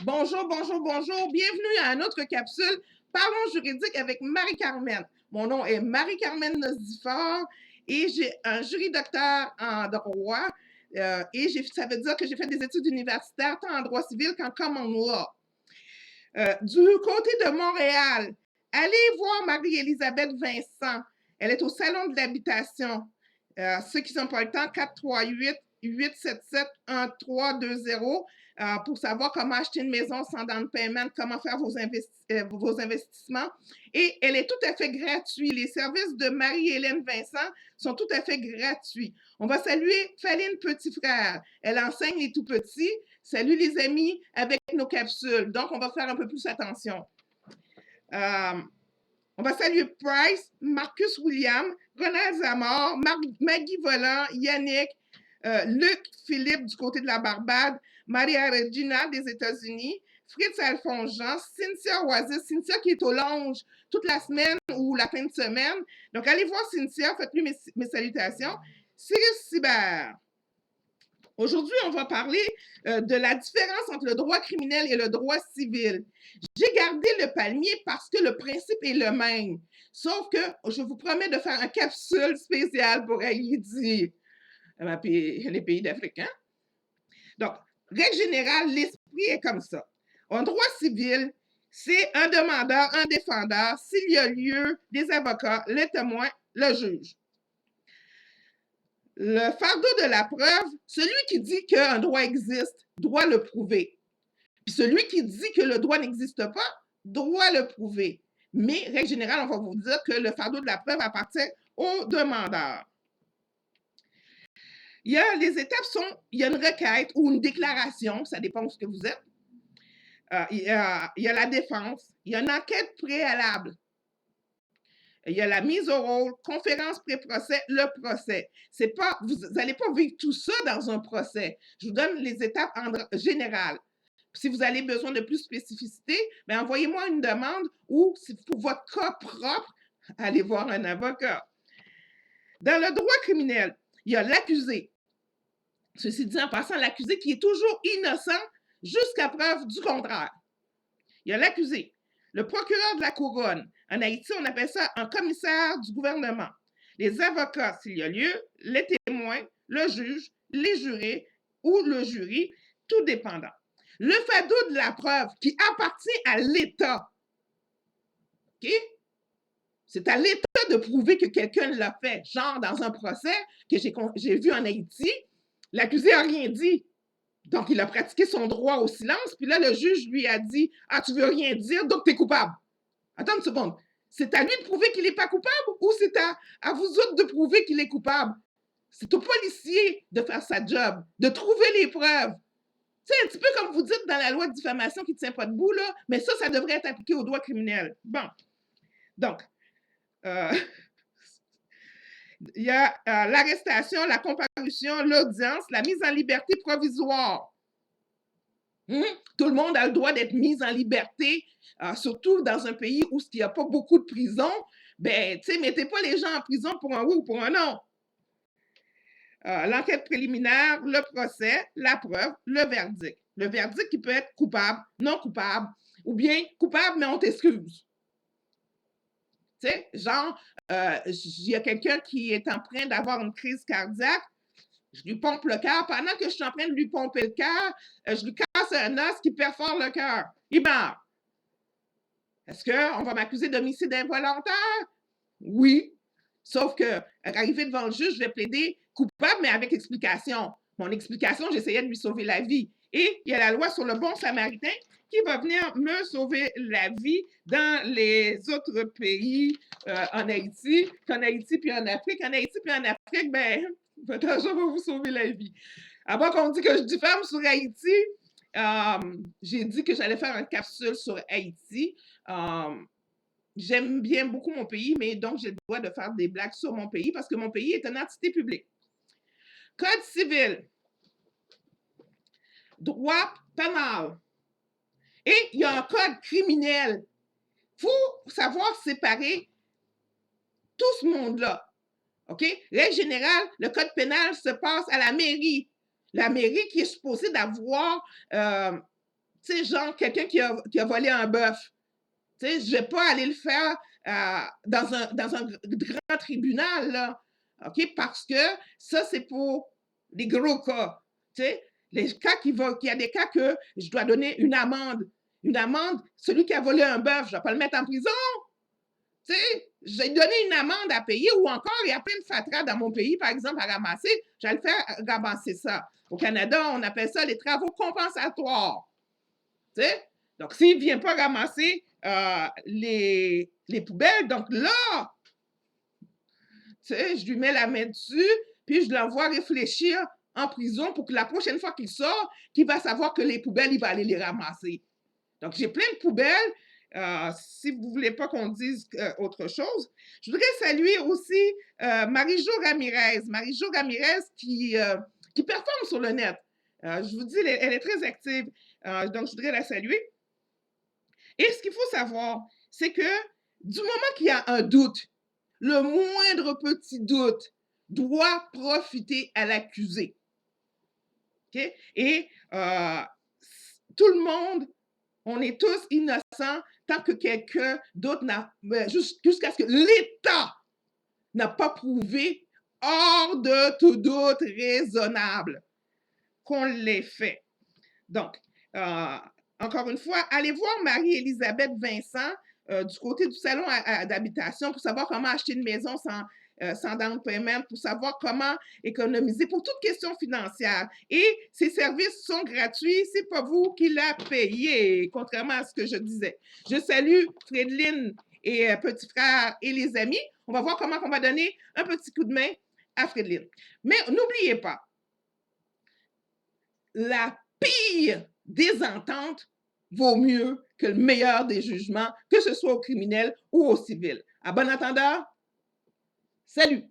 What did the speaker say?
Bonjour, bonjour, bonjour. Bienvenue à une autre capsule Parlons juridique avec Marie-Carmen. Mon nom est Marie-Carmen Nosdifort et j'ai un jury docteur en droit. Ça veut dire que j'ai fait des études universitaires tant en droit civil qu'en common law. Du côté de Montréal, allez voir Marie-Élisabeth Vincent. Elle est au Salon de l'habitation. Ceux qui n'ont pas le temps, 438-877-1320 pour savoir comment acheter une maison sans down payment, comment faire vos investissements. Et elle est tout à fait gratuite. Les services de Marie-Hélène Vincent sont tout à fait gratuits. On va saluer Faline Petit-Frère. Elle enseigne les tout-petits. Salut les amis avec nos capsules. Donc, on va faire un peu plus attention. On va saluer Price, Marcus William, Ronald Zamor, Maggie Volant, Yannick, Luc Philippe du côté de la Barbade, Maria Regina des États-Unis, Fritz Alphonse Jean, Cynthia Oasis, Cynthia qui est au Longe toute la semaine ou la fin de semaine. Donc, allez voir Cynthia, faites-lui mes salutations. Cyrus Sibert. Aujourd'hui, on va parler de la différence entre le droit criminel et le droit civil. J'ai gardé le palmier parce que le principe est le même. Sauf que je vous promets de faire une capsule spéciale pour Haïti, les pays d'Afrique. Hein? Donc, règle générale, l'esprit est comme ça. En droit civil, c'est un demandeur, un défendeur, s'il y a lieu, des avocats, les témoins, le juge. Le fardeau de la preuve, celui qui dit qu'un droit existe doit le prouver. Puis celui qui dit que le droit n'existe pas doit le prouver. Mais, règle générale, on va vous dire que le fardeau de la preuve appartient au demandeur. Les étapes sont, il y a une requête ou une déclaration, ça dépend de ce que vous êtes. Il y a la défense, il y a une enquête préalable. Il y a la mise au rôle, conférence pré-procès, le procès. Vous n'allez pas vivre tout ça dans un procès. Je vous donne les étapes en général. Si vous avez besoin de plus de spécificité, ben envoyez-moi une demande ou, pour votre cas propre, allez voir un avocat. Dans le droit criminel, il y a l'accusé. Ceci dit, en passant, l'accusé qui est toujours innocent jusqu'à preuve du contraire. Il y a l'accusé. Le procureur de la couronne. En Haïti, on appelle ça un commissaire du gouvernement. Les avocats, s'il y a lieu, les témoins, le juge, les jurés ou le jury, tout dépendant. Le fardeau de la preuve qui appartient à l'État. OK? C'est à l'État de prouver que quelqu'un l'a fait. Genre, dans un procès que j'ai vu en Haïti, l'accusé n'a rien dit. Donc, il a pratiqué son droit au silence, puis là, le juge lui a dit « Ah, tu veux rien dire, donc tu es coupable. » Attends une seconde. C'est à lui de prouver qu'il n'est pas coupable ou c'est à vous autres de prouver qu'il est coupable? C'est au policier de faire sa job, de trouver les preuves. C'est un petit peu comme vous dites dans la loi de diffamation qui ne tient pas debout, là, mais ça devrait être appliqué au droit criminel. Bon. Donc, il y a l'arrestation, la comparution, l'audience, la mise en liberté provisoire. Tout le monde a le droit d'être mis en liberté, surtout dans un pays où il n'y a pas beaucoup de prisons. Ben, tu sais, mettez pas les gens en prison pour un oui ou pour un non. L'enquête préliminaire, le procès, la preuve, le verdict. Le verdict qui peut être coupable, non coupable, ou bien coupable, mais on t'excuse. Tu sais, genre, il y a quelqu'un qui est en train d'avoir une crise cardiaque, je lui pompe le cœur. Pendant que je suis en train de lui pomper le cœur, je lui casse un os qui perfore le cœur. Il meurt. Est-ce qu'on va m'accuser d'homicide involontaire? Oui. Sauf que, arrivé devant le juge, je vais plaider coupable, mais avec explication. Mon explication, j'essayais de lui sauver la vie. Et il y a la loi sur le bon samaritain qui va venir me sauver la vie dans les autres pays, en Haïti, qu'en Haïti puis en Afrique. En Haïti puis en Afrique, ben, votre argent va vous sauver la vie. Avant qu'on dise que je diffame sur Haïti, j'ai dit que j'allais faire une capsule sur Haïti. J'aime bien beaucoup mon pays, mais donc j'ai le droit de faire des blagues sur mon pays parce que mon pays est une entité publique. Code civil. Droit pénal. Et il y a un code criminel. Il faut savoir séparer tout ce monde-là. OK? Règle générale, le code pénal se passe à la mairie. La mairie qui est supposée d'avoir Tu sais, genre quelqu'un qui a volé un bœuf. Tu sais, je vais pas aller le faire dans un grand tribunal, là. OK? Parce que ça, c'est pour les gros cas. Tu sais, les cas qu'il y a des cas que je dois donner une amende. Une amende, celui qui a volé un bœuf, je ne vais pas le mettre en prison. Tu sais, j'ai donné une amende à payer ou encore, il y a plein de fatras dans mon pays, par exemple, à ramasser. Je vais le faire ramasser ça. Au Canada, on appelle ça les travaux compensatoires. Tu sais? Donc, s'il ne vient pas ramasser les poubelles, donc là, tu sais, je lui mets la main dessus, puis je l'envoie réfléchir en prison pour que la prochaine fois qu'il sort, qu'il va savoir que les poubelles, il va aller les ramasser. Donc, j'ai plein de poubelles. Si vous ne voulez pas qu'on dise autre chose, je voudrais saluer aussi Marie-Jo Ramirez. Marie-Jo Ramirez qui performe sur le net. Je vous dis, elle est très active. Donc, je voudrais la saluer. Et ce qu'il faut savoir, c'est que du moment qu'il y a un doute, le moindre petit doute doit profiter à l'accusé. Okay? Et tout le monde, on est tous innocents tant que quelqu'un d'autre n'a, jusqu'à ce que l'État n'a pas prouvé hors de tout doute raisonnable qu'on l'ait fait. Donc, encore une fois, allez voir Marie-Élisabeth Vincent du côté du salon d'habitation pour savoir comment acheter une maison sans down payment, pour savoir comment économiser pour toute question financière. Et ces services sont gratuits, c'est pas vous qui la payez, contrairement à ce que je disais. Je salue Frédeline et petit frère et les amis. On va voir comment on va donner un petit coup de main à Frédeline. Mais n'oubliez pas, la pire des ententes vaut mieux que le meilleur des jugements, que ce soit au criminel ou au civil. À bon entendeur, salut!